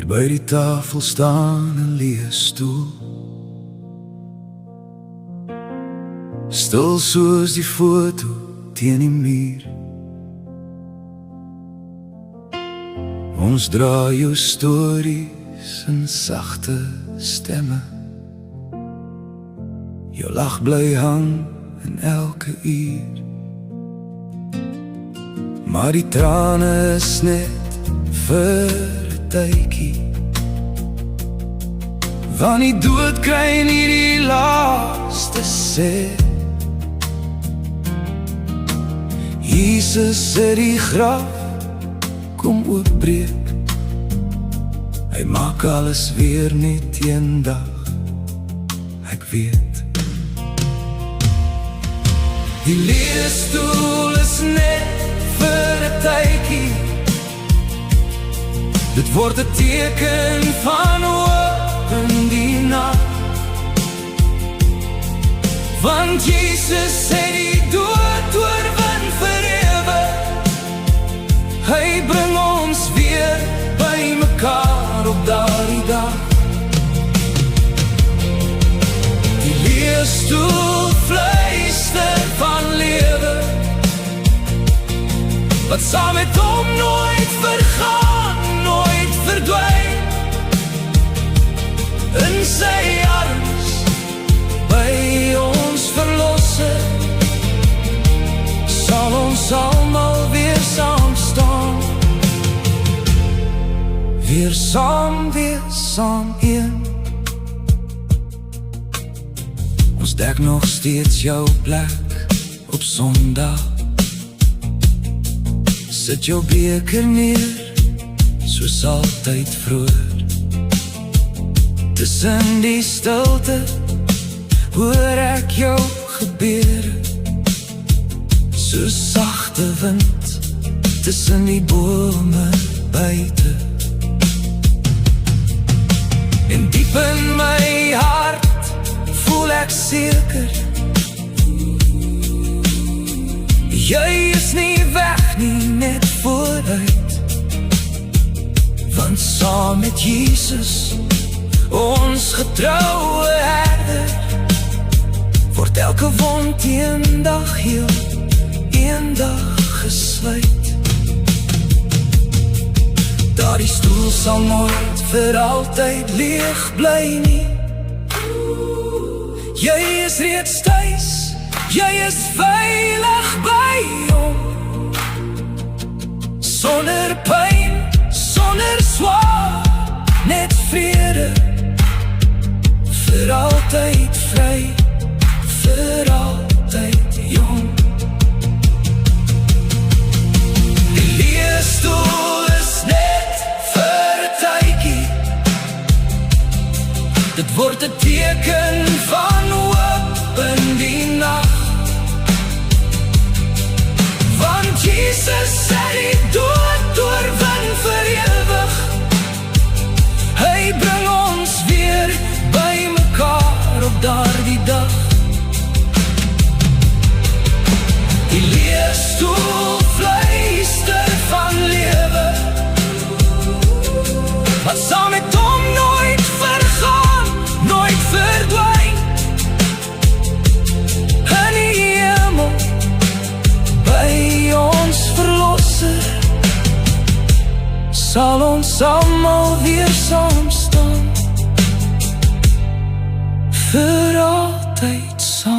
by die tafel staan en lees stoel, stil soos die foto teen die muur. Ons dra jou stories in sagte stemme, jou lag bly hang in elke uur. Maar die trane is net vir 'n tydjie, want die dood kry nie die laaste sê. Jesus het die graf kom oopbreek, hy maak alles weer net een dag, ek weet. Die leesstoel is net vir 'n tydjie, dit word 'n teken van hoop in die nag, want Jesus het die dood oorwin vir ewig. Hy bring ons weer by mekaar op daardie dag. Die leesstoel fluister van lewe, wat saam met hom nooit vergaan, nooit verdwyn. In sy arms, by ons verlosser, sal ons almal weer saam staan. Weer saam een. Ons dek nog steeds jou plek op Sondag, sit jou beker neer, soos altyd vroeër. Tussen die stilte hoor ek jou gebede, soos sagte wind tussen die bome buite. En diep in my hart voel ek seker, jy is nie weg nie, net vooruit. Want saam met Jesus, ons getroue herder, word elke wond eendag heel, eendag gesluit. Daardie stoel sal nooit vir altyd leeg bly nie. Jy is reeds thuis, jy is veilig by hom. Sonder pyn, sonder swaar, net vrede, vir altyd vry, vir altyd jong. Die leesstoel is net vir 'n tydjie, dit word 'n teken van hoop in die nag, want Jesus het die dood oorwin vir ewig. Hy bring ons weer by mekaar op daardie dag. Die leesstoel fluister van lewe, wat saam met hom nooit vergaan, nooit verdwyn. In die hemel, by ons verlosser, sal ons almal weer saam staan, vir altyd saam.